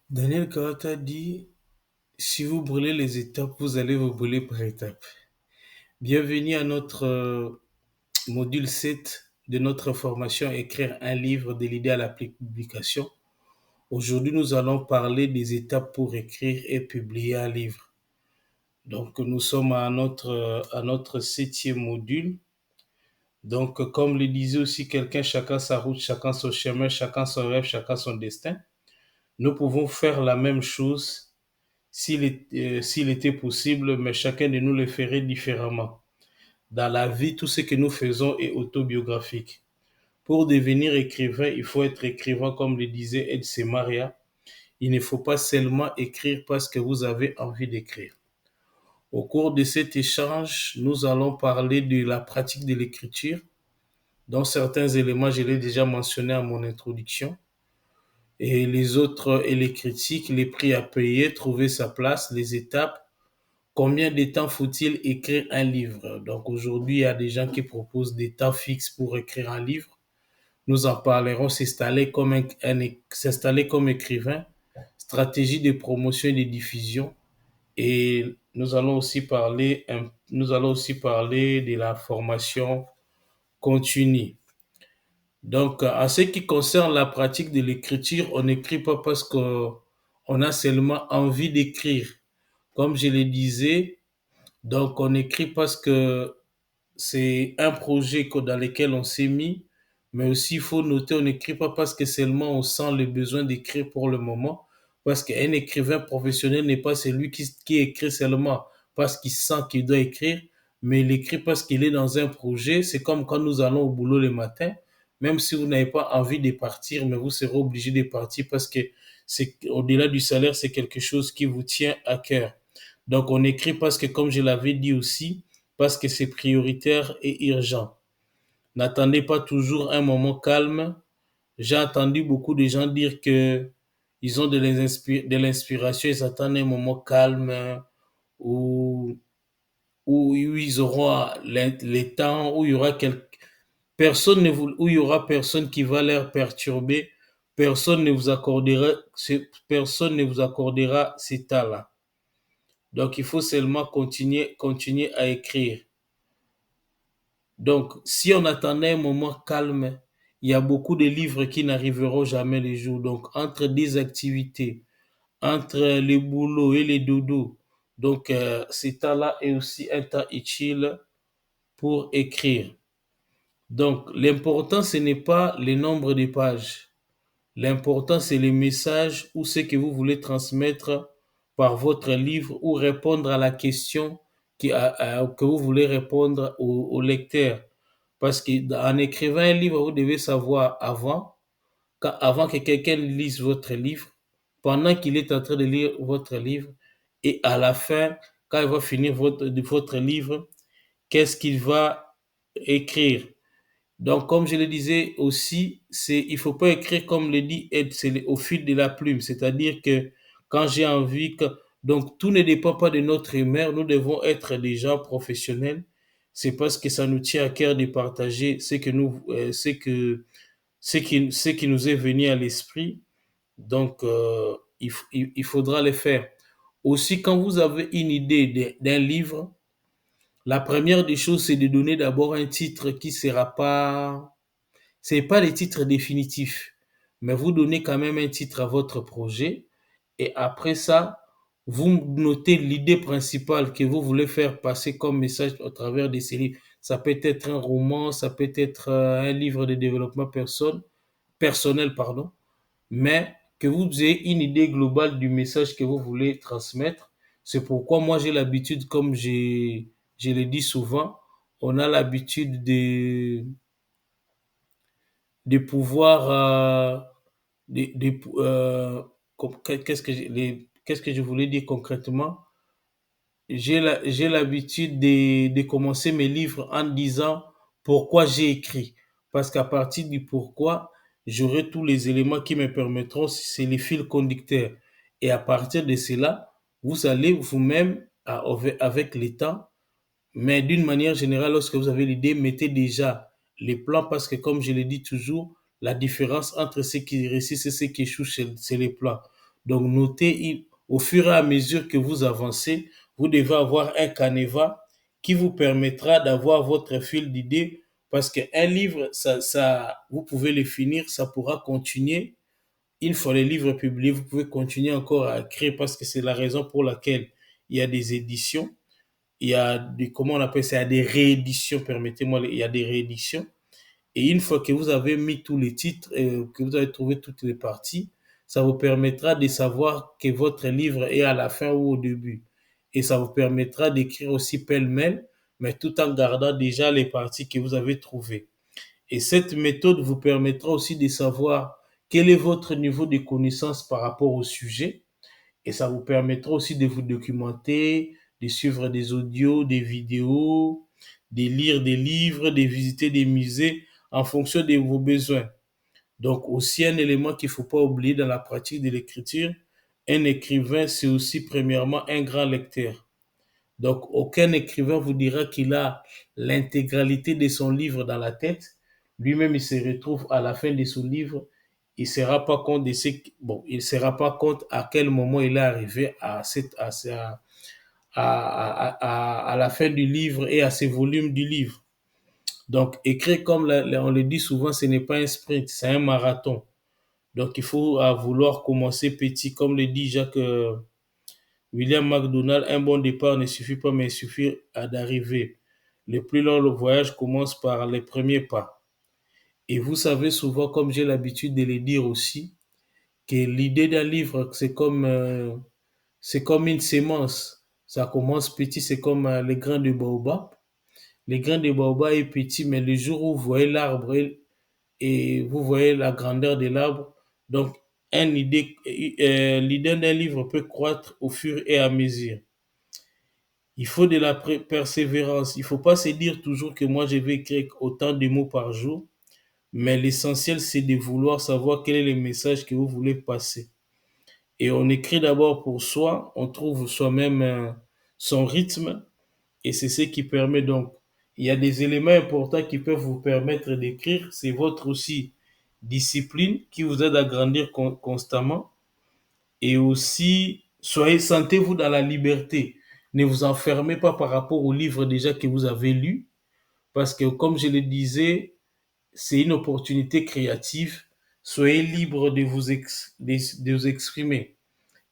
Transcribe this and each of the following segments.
Daniel Kawata dit, si vous brûlez les étapes, vous allez vous brûler par étapes. Bienvenue à notre module 7 de notre formation Écrire un livre de l'idée à la publication. Aujourd'hui, nous allons parler des étapes pour écrire et publier un livre. Donc, nous sommes à notre septième module. Donc, comme le disait aussi quelqu'un, chacun sa route, chacun son chemin, chacun son rêve, chacun son destin. Nous pouvons faire la même chose s'il était possible, mais chacun de nous le ferait différemment. Dans la vie, tout ce que nous faisons est autobiographique. Pour devenir écrivain, il faut être écrivain, comme le disait Edse Maria. Il ne faut pas seulement écrire parce que vous avez envie d'écrire. Au cours de cet échange, nous allons parler de la pratique de l'écriture, dont certains éléments, je l'ai déjà mentionné à mon introduction, et les autres, et les critiques, les prix à payer, trouver sa place, les étapes. Combien de temps faut-il écrire un livre? Donc aujourd'hui, il y a des gens qui proposent des temps fixes pour écrire un livre. Nous en parlerons, s'installer comme écrivain, stratégie de promotion et de diffusion. Et nous allons aussi parler de la formation continue. Donc, en ce qui concerne la pratique de l'écriture, on n'écrit pas parce qu'on a seulement envie d'écrire. Comme je le disais, donc on écrit parce que c'est un projet dans lequel on s'est mis, mais aussi il faut noter, on n'écrit pas parce que seulement on sent le besoin d'écrire pour le moment, parce qu'un écrivain professionnel n'est pas celui qui écrit seulement parce qu'il sent qu'il doit écrire, mais il écrit parce qu'il est dans un projet. C'est comme quand nous allons au boulot le matin, même si vous n'avez pas envie de partir, mais vous serez obligé de partir parce que c'est au-delà du salaire, c'est quelque chose qui vous tient à cœur. Donc on écrit parce que, comme je l'avais dit aussi, parce que c'est prioritaire et urgent. N'attendez pas toujours un moment calme. J'ai entendu beaucoup de gens dire que ils ont de l'inspiration, ils attendent un moment calme où, où ils auront les temps, où il y aura personne où il y aura personne qui va leur perturber, personne ne vous accordera ces temps-là. Donc il faut seulement continuer à écrire. Donc, si on attendait un moment calme, il y a beaucoup de livres qui n'arriveront jamais les jours. Donc, entre des activités, entre les boulots et les dodos, donc ce temps-là est aussi un temps utile pour écrire. Donc, l'important, ce n'est pas le nombre de pages. L'important, c'est le message ou ce que vous voulez transmettre par votre livre ou répondre à la question que vous voulez répondre au lecteur. Parce qu'en écrivant un livre, vous devez savoir avant que quelqu'un lise votre livre, pendant qu'il est en train de lire votre livre, et à la fin, quand il va finir votre livre, qu'est-ce qu'il va écrire. Donc, comme je le disais aussi, il faut pas écrire comme le dit Ed, c'est au fil de la plume. C'est-à-dire que quand j'ai envie donc tout ne dépend pas de notre humeur. Nous devons être des gens professionnels. C'est parce que ça nous tient à cœur de partager ce qui nous est venu à l'esprit. Donc, il faudra le faire. Aussi, quand vous avez une idée d'un livre, la première des choses, c'est de donner d'abord un titre qui sera pas c'est pas les titres définitifs, mais vous donnez quand même un titre à votre projet et après ça, vous notez l'idée principale que vous voulez faire passer comme message au travers de ces livres. Ça peut être un roman, ça peut être un livre de développement personnel, pardon, mais que vous ayez une idée globale du message que vous voulez transmettre. C'est pourquoi moi j'ai l'habitude, comme je le dis souvent, on a l'habitude de pouvoir qu'est-ce que je voulais dire concrètement. J'ai l'habitude de commencer mes livres en disant pourquoi j'ai écrit, parce qu'à partir du pourquoi, j'aurai tous les éléments qui me permettront, c'est les fils conducteurs, et à partir de cela, vous allez vous-même avec le temps, mais d'une manière générale, lorsque vous avez l'idée, mettez déjà les plans parce que, comme je le dis toujours, la différence entre ceux qui réussissent et ceux qui échouent, c'est les plans. Donc, notez, au fur et à mesure que vous avancez, vous devez avoir un canevas qui vous permettra d'avoir votre fil d'idées parce qu'un livre, vous pouvez le finir, ça pourra continuer. Une fois les livres publiés, vous pouvez continuer encore à écrire parce que c'est la raison pour laquelle il y a des éditions, il y a des, comment on appelle ça, il y a des rééditions, permettez-moi, il y a des rééditions. Et une fois que vous avez mis tous les titres, que vous avez trouvé toutes les parties, ça vous permettra de savoir que votre livre est à la fin ou au début. Et ça vous permettra d'écrire aussi pêle-mêle, mais tout en gardant déjà les parties que vous avez trouvées. Et cette méthode vous permettra aussi de savoir quel est votre niveau de connaissance par rapport au sujet. Et ça vous permettra aussi de vous documenter, de suivre des audios, des vidéos, de lire des livres, de visiter des musées en fonction de vos besoins. Donc aussi un élément qu'il ne faut pas oublier dans la pratique de l'écriture, un écrivain, c'est aussi premièrement un grand lecteur. Donc aucun écrivain vous dira qu'il a l'intégralité de son livre dans la tête. Lui-même, il se retrouve à la fin de son livre, il ne se rend pas compte de ce, bon, il se rend pas compte à quel moment il est arrivé à la fin du livre et à ces volumes du livre. Donc, écrire, comme on le dit souvent, ce n'est pas un sprint, c'est un marathon. Donc, il faut vouloir commencer petit. Comme le dit Jacques William McDonald, un bon départ ne suffit pas, mais il suffit d'arriver. Le plus long le voyage commence par les premiers pas. Et vous savez souvent, comme j'ai l'habitude de le dire aussi, que l'idée d'un livre, c'est comme une sémence. Ça commence petit, c'est comme les grains de baobab. Les grains de baobab est petit, mais le jour où vous voyez l'arbre et vous voyez la grandeur de l'arbre, donc l'idée d'un livre peut croître au fur et à mesure. Il faut de la persévérance. Il ne faut pas se dire toujours que moi je vais écrire autant de mots par jour, mais l'essentiel c'est de vouloir savoir quel est le message que vous voulez passer. Et on écrit d'abord pour soi, on trouve soi-même son rythme et c'est ce qui permet donc, il y a des éléments importants qui peuvent vous permettre d'écrire, c'est votre aussi discipline qui vous aide à grandir constamment et aussi sentez-vous dans la liberté. Ne vous enfermez pas par rapport au livre déjà que vous avez lu parce que comme je le disais, c'est une opportunité créative. Soyez libre de vous exprimer.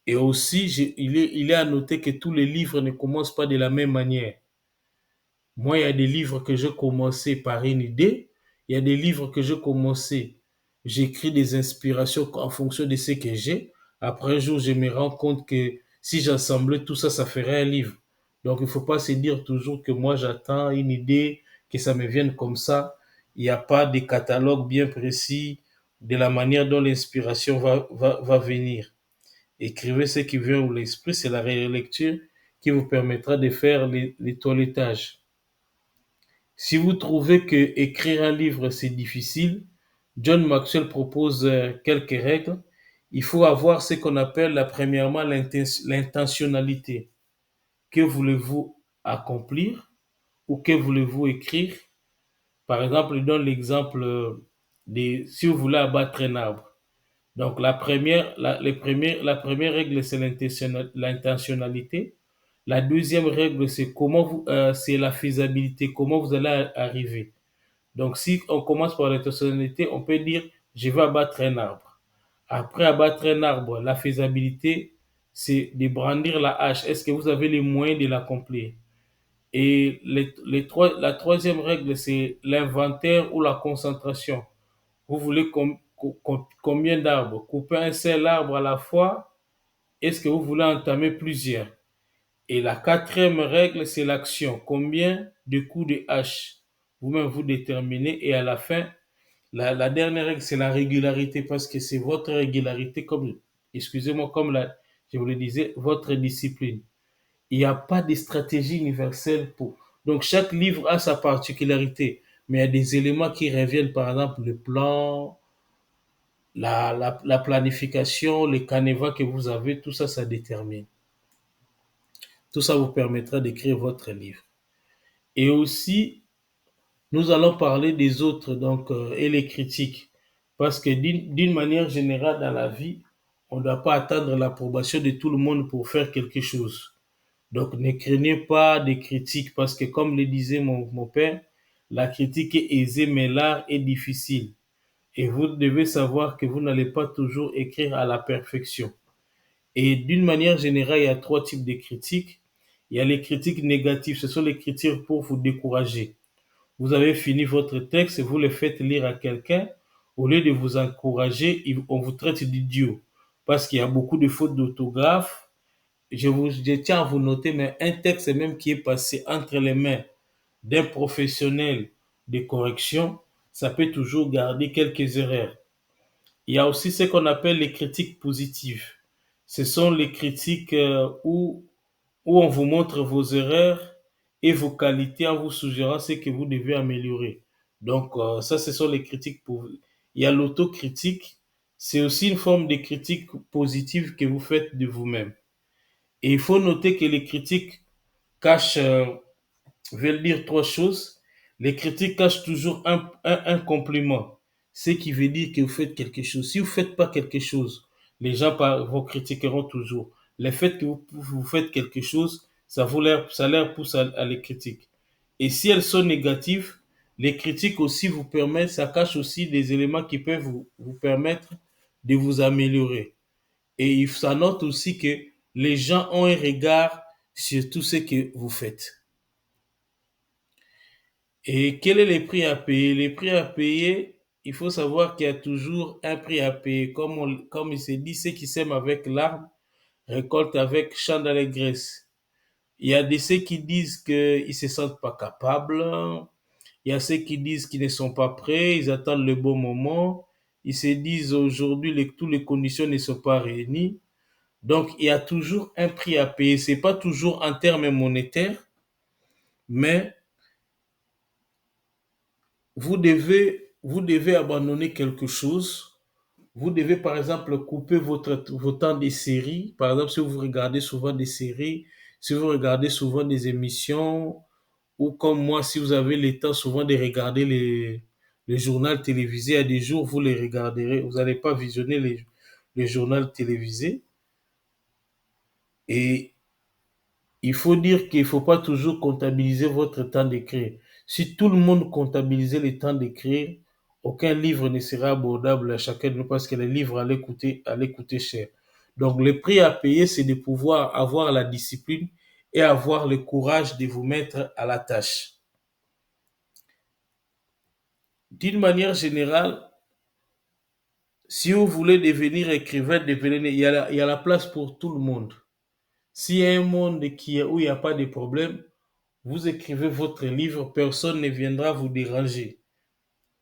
Et aussi, il est à noter que tous les livres ne commencent pas de la même manière. Moi, il y a des livres que j'ai commencé par une idée. Il y a des livres que j'ai commencé. J'écris des inspirations en fonction de ce que j'ai. Après un jour, je me rends compte que si j'assemblais tout ça, ça ferait un livre. Donc, il ne faut pas se dire toujours que moi, j'attends une idée, que ça me vienne comme ça. Il n'y a pas de catalogue bien précis de la manière dont l'inspiration va venir. Écrivez ce qui vient à l'esprit, c'est la relecture qui vous permettra de faire les toilettages. Si vous trouvez que écrire un livre c'est difficile, John Maxwell propose quelques règles. Il faut avoir ce qu'on appelle premièrement l'intentionnalité. Que voulez-vous accomplir ou que voulez-vous écrire? Par exemple, il donne l'exemple de si vous voulez abattre un arbre. Donc la première règle c'est l'intentionnalité. La deuxième règle c'est la faisabilité, comment vous allez arriver. Donc, si on commence par l'intentionnalité, on peut dire, je vais abattre un arbre. Après abattre un arbre, la faisabilité, c'est de brandir la hache. Est-ce que vous avez les moyens de l'accomplir? Et la troisième règle, c'est l'inventaire ou la concentration. Vous voulez combien d'arbres? Couper un seul arbre à la fois? Est-ce que vous voulez entamer plusieurs? Et la quatrième règle, c'est l'action. Combien de coups de hache vous-même vous déterminez? Et à la fin, la dernière règle, c'est la régularité parce que c'est votre régularité, excusez-moi, je vous le disais, votre discipline. Il n'y a pas de stratégie universelle pour. Donc, chaque livre a sa particularité, mais il y a des éléments qui reviennent, par exemple, le plan, la planification, les canevas que vous avez, tout ça, ça détermine. Tout ça vous permettra d'écrire votre livre. Et aussi, nous allons parler des autres donc, et les critiques. Parce que d'une manière générale dans la vie, on ne doit pas attendre l'approbation de tout le monde pour faire quelque chose. Donc, ne craignez pas des critiques parce que, comme le disait mon père, la critique est aisée, mais l'art est difficile. Et vous devez savoir que vous n'allez pas toujours écrire à la perfection. Et d'une manière générale, il y a trois types de critiques. Il y a les critiques négatives, ce sont les critiques pour vous décourager. Vous avez fini votre texte, vous le faites lire à quelqu'un, au lieu de vous encourager, on vous traite d'idiot. Parce qu'il y a beaucoup de fautes d'orthographe. Je tiens à vous noter, mais un texte même qui est passé entre les mains d'un professionnel de correction, ça peut toujours garder quelques erreurs. Il y a aussi ce qu'on appelle les critiques positives. Ce sont les critiques où on vous montre vos erreurs et vos qualités en vous suggérant ce que vous devez améliorer. Donc, ça, ce sont les critiques. Il y a l'autocritique. C'est aussi une forme de critique positive que vous faites de vous-même. Et il faut noter que les critiques cachent veulent dire trois choses. Les critiques cachent toujours un compliment, ce qui veut dire que vous faites quelque chose. Si vous ne faites pas quelque chose, les gens vous critiqueront toujours. Le fait que vous faites quelque chose, ça leur pousse à les critiques. Et si elles sont négatives, les critiques aussi vous permettent, ça cache aussi des éléments qui peuvent vous permettre de vous améliorer. Et ça note aussi que les gens ont un regard sur tout ce que vous faites. Et quel est le prix à payer? Les prix à payer, il faut savoir qu'il y a toujours un prix à payer. Comme il s'est dit, ceux qui sèment avec larmes récoltent avec chant d'allégresse. Il y a ceux qui disent qu'ils ne se sentent pas capables. Il y a ceux qui disent qu'ils ne sont pas prêts, ils attendent le bon moment. Ils se disent aujourd'hui, toutes les conditions ne sont pas réunies. Donc, il y a toujours un prix à payer. Ce n'est pas toujours en termes monétaires, mais vous devez abandonner quelque chose. Vous devez, par exemple, couper vos temps des séries. Par exemple, si vous regardez souvent des séries, si vous regardez souvent des émissions, ou comme moi, si vous avez le temps souvent de regarder les journaux télévisés, à des jours, vous les regarderez. Vous n'allez pas visionner les journaux télévisés. Et il faut dire qu'il ne faut pas toujours comptabiliser votre temps d'écrire. Si tout le monde comptabilisait le temps d'écrire, aucun livre ne sera abordable à chacun de nous parce que les livres allaient coûter cher. Donc, le prix à payer, c'est de pouvoir avoir la discipline et avoir le courage de vous mettre à la tâche. D'une manière générale, si vous voulez devenir écrivain, il y a la place pour tout le monde. S'il y a un monde où il n'y a pas de problème, vous écrivez votre livre, personne ne viendra vous déranger.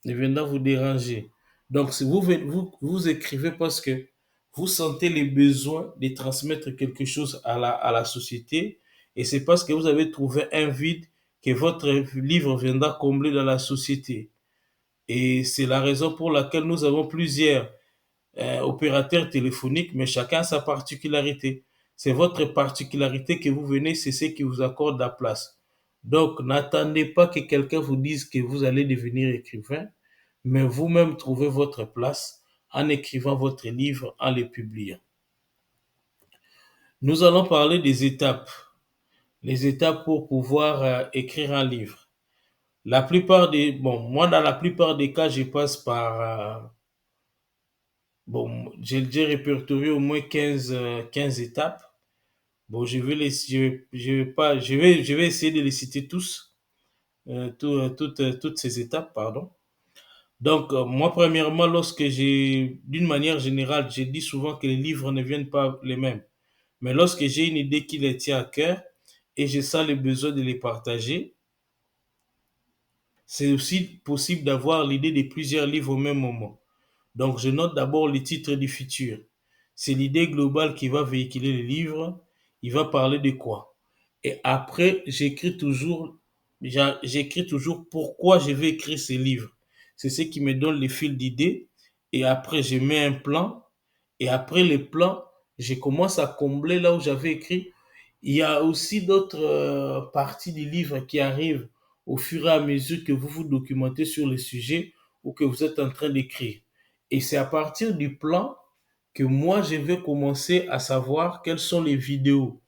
Ne viendra vous déranger. Donc, si vous écrivez parce que vous sentez le besoin de transmettre quelque chose à la société, et c'est parce que vous avez trouvé un vide que votre livre viendra combler dans la société. Et c'est la raison pour laquelle nous avons plusieurs opérateur téléphonique, mais chacun a sa particularité. C'est votre particularité que vous venez, c'est ce qui vous accorde la place. Donc, n'attendez pas que quelqu'un vous dise que vous allez devenir écrivain, mais vous-même trouvez votre place en écrivant votre livre, en le publiant. Nous allons parler des étapes. Les étapes pour pouvoir écrire un livre. Moi, dans la plupart des cas, je passe par bon, j'ai déjà répertorié au moins 15 étapes. Bon, je vais pas, je vais essayer de les citer tous, toutes ces étapes, pardon. Donc, moi, premièrement, d'une manière générale, je dis souvent que les livres ne viennent pas les mêmes. Mais lorsque j'ai une idée qui les tient à cœur et je sens le besoin de les partager, c'est aussi possible d'avoir l'idée de plusieurs livres au même moment. Donc, je note d'abord le titre du futur. C'est l'idée globale qui va véhiculer le livre. Il va parler de quoi? Et après, j'écris toujours pourquoi je vais écrire ce livre. C'est ce qui me donne le fil d'idées. Et après, je mets un plan. Et après le plan, je commence à combler là où j'avais écrit. Il y a aussi d'autres parties du livre qui arrivent au fur et à mesure que vous vous documentez sur le sujet ou que vous êtes en train d'écrire. Et c'est à partir du plan que moi, je vais commencer à savoir quelles sont les vidéos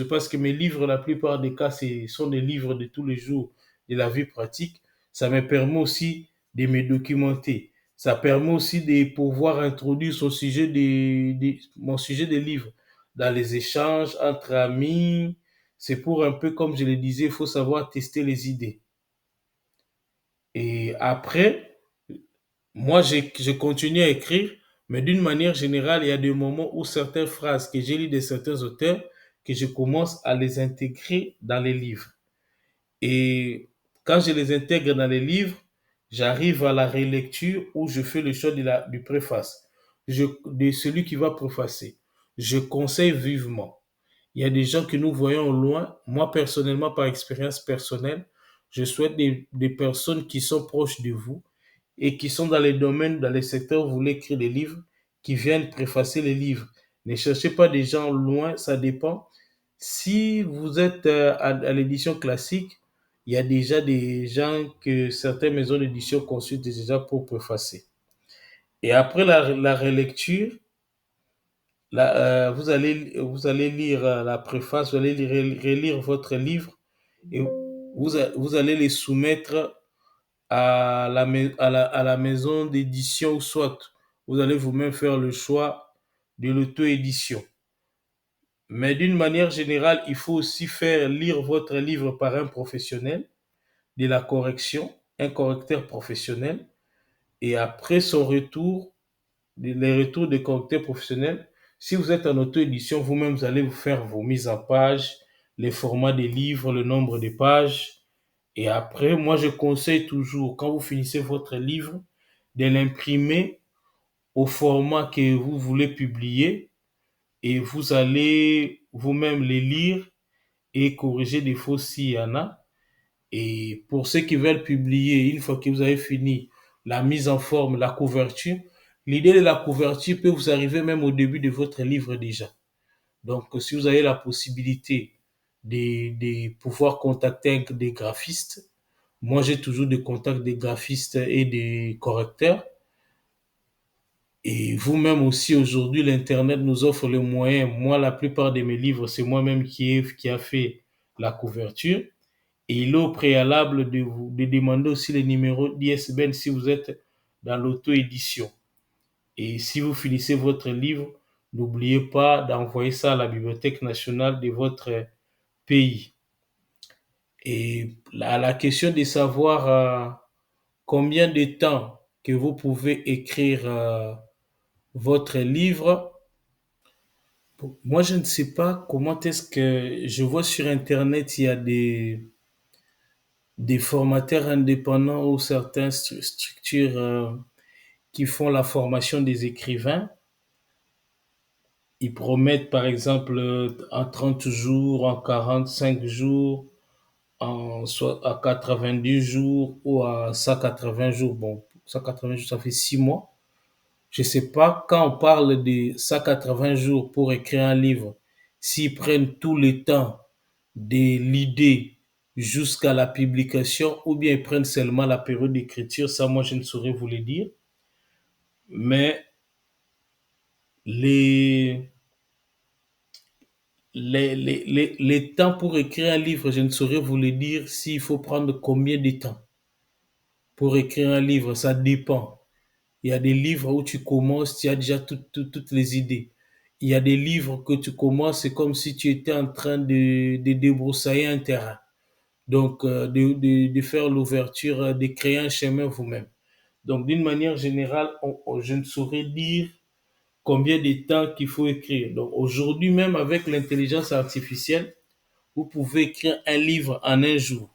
parce que mes livres, la plupart des cas, ce sont des livres de tous les jours de la vie pratique. Ça me permet aussi de me documenter. Ça permet aussi de pouvoir introduire mon sujet de livre dans les échanges entre amis. C'est pour un peu, comme je le disais, il faut savoir tester les idées. Et après, moi, je continue à écrire, mais d'une manière générale, il y a des moments où certaines phrases que j'ai lues de certains auteurs, que je commence à les intégrer dans les livres. Et quand je les intègre dans les livres, j'arrive à la relecture où je fais le choix du préface, de celui qui va préfacer. Je conseille vivement. Il y a des gens que nous voyons au loin. Moi, personnellement, par expérience personnelle, je souhaite des personnes qui sont proches de vous et qui sont dans les domaines, dans les secteurs où vous voulez écrire des livres, qui viennent préfacer les livres. Ne cherchez pas des gens loin, ça dépend. Si vous êtes à l'édition classique, il y a déjà des gens que certaines maisons d'édition consultent déjà pour préfacer. Et après la relecture, vous allez lire la préface, vous allez relire votre livre et vous allez les soumettre à la maison d'édition, soit vous allez vous-même faire le choix de l'auto-édition. Mais d'une manière générale, il faut aussi faire lire votre livre par un professionnel de la correction, un correcteur professionnel, et après son retour, les retours des correcteurs professionnels, si vous êtes en auto-édition, vous-même, vous allez vous faire vos mises en page, les formats des livres, le nombre de pages. Et après, moi, je conseille toujours, quand vous finissez votre livre, de l'imprimer au format que vous voulez publier et vous allez vous-même les lire et corriger des fautes s'il y en a. Et pour ceux qui veulent publier, une fois que vous avez fini la mise en forme, la couverture, l'idée de la couverture peut vous arriver même au début de votre livre déjà. Donc, si vous avez la possibilité de pouvoir contacter des graphistes, moi j'ai toujours des contacts des graphistes et des correcteurs. Et vous-même aussi, aujourd'hui, l'Internet nous offre le moyen. Moi, la plupart de mes livres, c'est moi-même qui a fait la couverture. Et il est au préalable de demander aussi les numéros d'ISBN si vous êtes dans l'auto-édition. Et si vous finissez votre livre, n'oubliez pas d'envoyer ça à la Bibliothèque nationale de votre pays. Et la question de savoir combien de temps que vous pouvez écrire votre livre, moi je ne sais pas comment est-ce que je vois sur Internet, il y a des formateurs indépendants ou certaines structures qui font la formation des écrivains. Ils promettent par exemple en 30 jours, en 45 jours, soit à 90 jours ou à 180 jours. Bon, 180 jours, ça fait 6 mois. Je ne sais pas, quand on parle de 180 jours pour écrire un livre, s'ils prennent tout le temps de l'idée jusqu'à la publication ou bien ils prennent seulement la période d'écriture, ça moi je ne saurais vous le dire. Mais les, les temps pour écrire un livre, je ne saurais vous le dire s'il faut prendre combien de temps pour écrire un livre, ça dépend. Il y a des livres où tu commences, tu as déjà toutes les idées. Il y a des livres que tu commences, c'est comme si tu étais en train de débroussailler un terrain. Donc, de faire l'ouverture, de créer un chemin vous-même. Donc, d'une manière générale, je ne saurais dire combien de temps qu'il faut écrire. Donc, aujourd'hui, même avec l'intelligence artificielle, vous pouvez écrire un livre en un jour.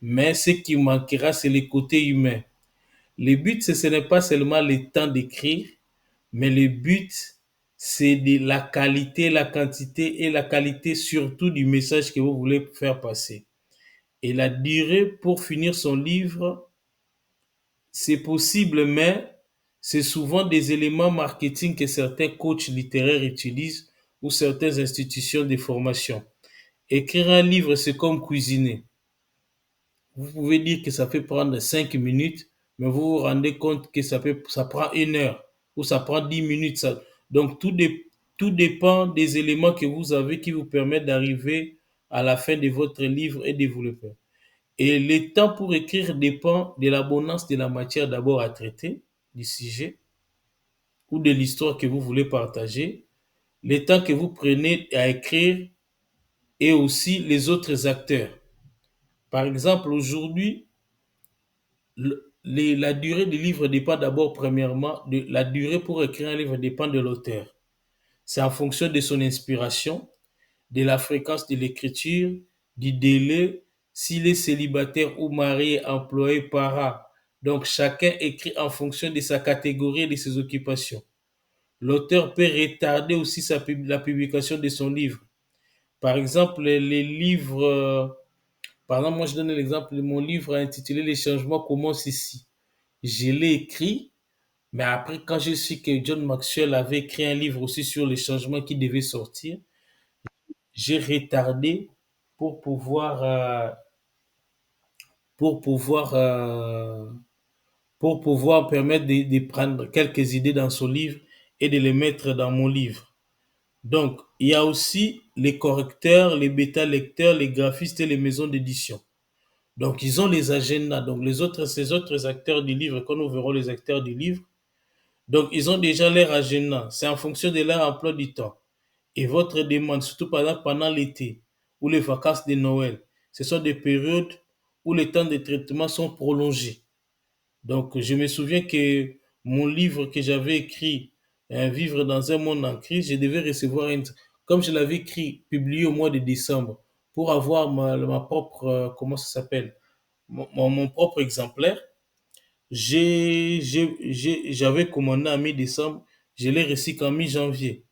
Mais ce qui manquera, c'est le côté humain. Le but, ce n'est pas seulement le temps d'écrire, mais le but, c'est de la qualité, la quantité et la qualité surtout du message que vous voulez faire passer. Et la durée pour finir son livre, c'est possible, mais c'est souvent des éléments marketing que certains coachs littéraires utilisent ou certaines institutions de formation. Écrire un livre, c'est comme cuisiner. Vous pouvez dire que ça peut prendre 5 minutes, mais vous vous rendez compte que ça prend 1 heure ou ça prend 10 minutes. Donc, tout dépend des éléments que vous avez qui vous permettent d'arriver à la fin de votre livre et de vous le faire. Et le temps pour écrire dépend de l'abondance de la matière d'abord à traiter, du sujet ou de l'histoire que vous voulez partager, le temps que vous prenez à écrire et aussi les autres acteurs. Par exemple, aujourd'hui, la durée du livre dépend d'abord, premièrement, de la durée pour écrire un livre dépend de l'auteur. C'est en fonction de son inspiration, de la fréquence de l'écriture, du délai, s'il est célibataire ou marié, employé, parent. Donc, chacun écrit en fonction de sa catégorie et de ses occupations. L'auteur peut retarder aussi la publication de son livre. Par exemple, les livres, par exemple, moi je donne l'exemple de mon livre intitulé Les changements commencent ici. Je l'ai écrit, mais après, quand je su que John Maxwell avait écrit un livre aussi sur les changements qui devaient sortir, j'ai retardé pour pouvoir, euh, pour pouvoir, euh, pour pouvoir permettre de prendre quelques idées dans son livre et de les mettre dans mon livre. Donc, il y a aussi les correcteurs, les bêta-lecteurs, les graphistes et les maisons d'édition. Donc, ils ont les agendas. Donc, ces autres acteurs du livre, quand nous verrons les acteurs du livre, donc, ils ont déjà leur agenda. C'est en fonction de leur emploi du temps. Et votre demande, surtout par exemple pendant l'été ou les vacances de Noël, ce sont des périodes où les temps de traitement sont prolongés. Donc, je me souviens que mon livre que j'avais écrit, Vivre dans un monde en crise, je devais recevoir comme je l'avais écrit, publié au mois de décembre, pour avoir ma propre, comment ça s'appelle, mon propre exemplaire. J'avais commandé en mi-décembre, je l'ai reçu qu'en mi-janvier.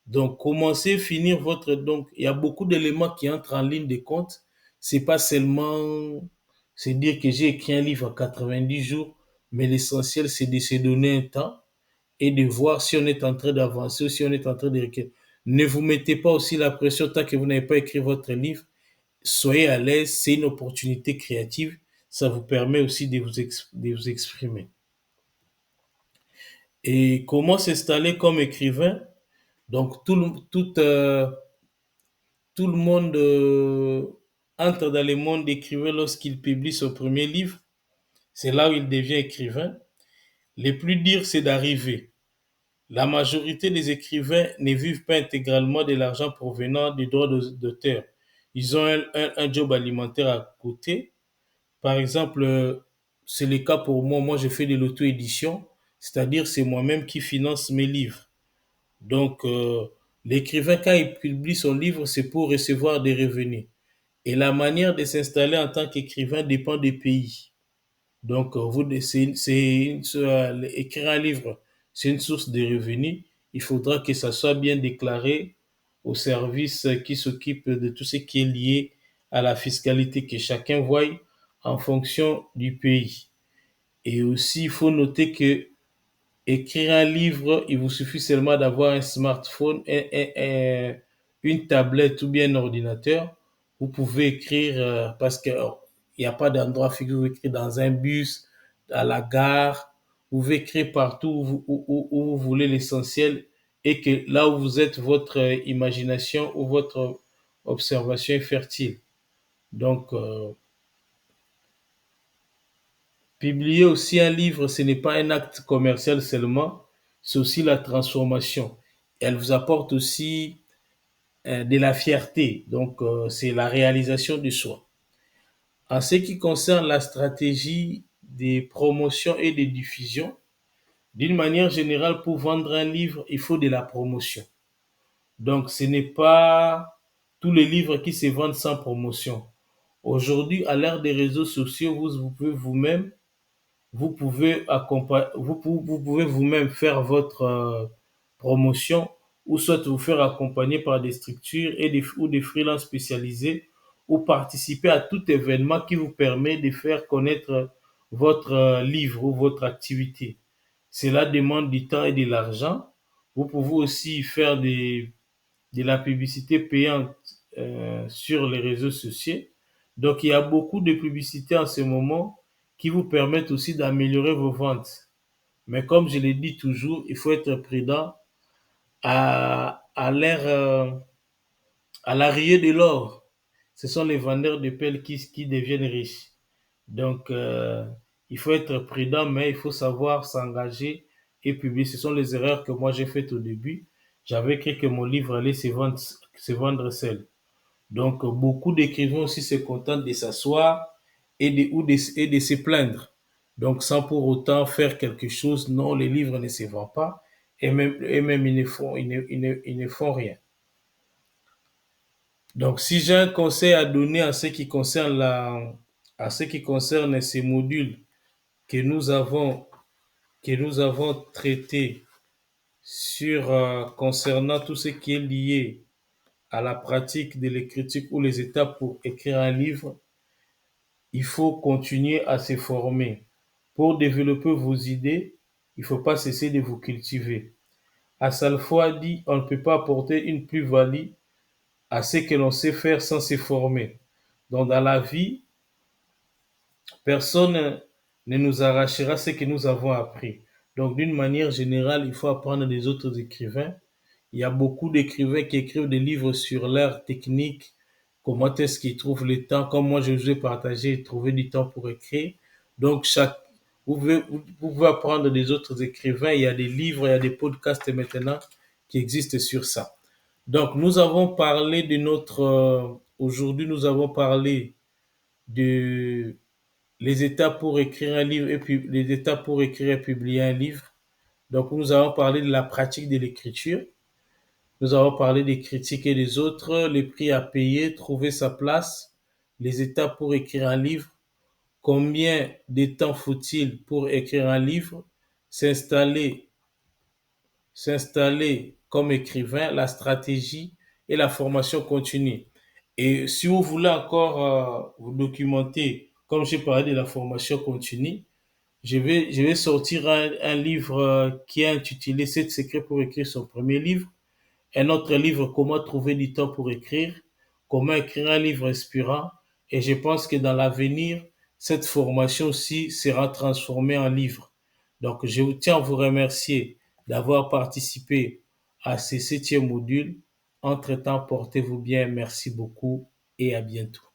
Donc, commencez, finir votre. Donc, il y a beaucoup d'éléments qui entrent en ligne de compte. C'est pas seulement. C'est dire que j'ai écrit un livre en 90 jours, mais l'essentiel, c'est de se donner un temps et de voir si on est en train d'avancer ou si on est en train de reculer. Ne vous mettez pas aussi la pression tant que vous n'avez pas écrit votre livre. Soyez à l'aise, c'est une opportunité créative. Ça vous permet aussi de vous exprimer. Et comment s'installer comme écrivain? Donc, tout le monde entre dans le monde d'écrivain lorsqu'il publie son premier livre. C'est là où il devient écrivain. Le plus dur, c'est d'arriver. La majorité des écrivains ne vivent pas intégralement de l'argent provenant des droits d'auteur. Ils ont un job alimentaire à côté. Par exemple, c'est le cas pour moi. Moi, je fais de l'auto-édition, c'est-à-dire c'est moi-même qui finance mes livres. Donc, l'écrivain, quand il publie son livre, c'est pour recevoir des revenus. Et la manière de s'installer en tant qu'écrivain dépend des pays. Donc, écrire un livre, c'est une source de revenus. Il faudra que ça soit bien déclaré au service qui s'occupe de tout ce qui est lié à la fiscalité, que chacun voie en fonction du pays. Et aussi, il faut noter que écrire un livre, il vous suffit seulement d'avoir un smartphone, une tablette ou bien un ordinateur. Vous pouvez écrire parce qu'il n'y a pas d'endroit fixe. Vous écrire dans un bus, à la gare. Vous pouvez écrire partout où vous voulez l'essentiel et que là où vous êtes, votre imagination ou votre observation est fertile. Donc, publier aussi un livre, ce n'est pas un acte commercial seulement, c'est aussi la transformation. Elle vous apporte aussi de la fierté, donc c'est la réalisation de soi. En ce qui concerne la stratégie des promotions et des diffusions, d'une manière générale, pour vendre un livre, il faut de la promotion. Donc ce n'est pas tous les livres qui se vendent sans promotion. Aujourd'hui, à l'ère des réseaux sociaux, vous pouvez vous-même vous pouvez vous-même faire votre promotion ou soit vous faire accompagner par des structures ou des freelances spécialisés ou participer à tout événement qui vous permet de faire connaître votre livre ou votre activité. Cela demande du temps et de l'argent. Vous pouvez aussi faire de la publicité payante sur les réseaux sociaux. Donc, il y a beaucoup de publicités en ce moment qui vous permettent aussi d'améliorer vos ventes. Mais comme je l'ai dit toujours, il faut être prudent à l'ère, à l'arrivée de l'or. Ce sont les vendeurs de pelles qui deviennent riches. Donc, il faut être prudent, mais il faut savoir s'engager et publier. Ce sont les erreurs que moi j'ai faites au début. J'avais cru que mon livre allait se vendre seul. Donc, beaucoup d'écrivains aussi se contentent de s'asseoir et de se plaindre. Donc, sans pour autant faire quelque chose, non, les livres ne se vendent pas et même ils ne font rien. Donc, si j'ai un conseil à donner en ce qui concerne à ce qui concerne ces modules que nous avons, que nous avons traités sur, concernant tout ce qui est lié à la pratique de l'écriture ou les étapes pour écrire un livre, il faut continuer à se former. Pour développer vos idées, il ne faut pas cesser de vous cultiver. Asalfo a dit, on ne peut pas apporter une plus-value à ce que l'on sait faire sans se former. Donc dans la vie, personne ne nous arrachera ce que nous avons appris. Donc d'une manière générale, il faut apprendre des autres écrivains. Il y a beaucoup d'écrivains qui écrivent des livres sur l'art technique, comment est-ce qu'ils trouvent le temps, comme moi je vous ai partagé, trouver du temps pour écrire. Donc vous pouvez apprendre des autres écrivains, il y a des livres, il y a des podcasts maintenant qui existent sur ça. Donc nous avons parlé de aujourd'hui nous avons parlé de les étapes pour écrire un livre et puis les étapes pour écrire et publier un livre. Donc nous avons parlé de la pratique de l'écriture. Nous avons parlé des critiques et des autres, les prix à payer, trouver sa place, les étapes pour écrire un livre, combien de temps faut-il pour écrire un livre, s'installer, s'installer comme écrivain, la stratégie et la formation continue. Et si vous voulez encore vous documenter, comme j'ai parlé de la formation continue, je vais sortir un livre qui est intitulé 7 secrets pour écrire son premier livre. Un autre livre, comment trouver du temps pour écrire, comment écrire un livre inspirant. Et je pense que dans l'avenir, cette formation aussi sera transformée en livre. Donc, je tiens à vous remercier d'avoir participé à ce 7e module. Entre-temps, portez-vous bien. Merci beaucoup et à bientôt.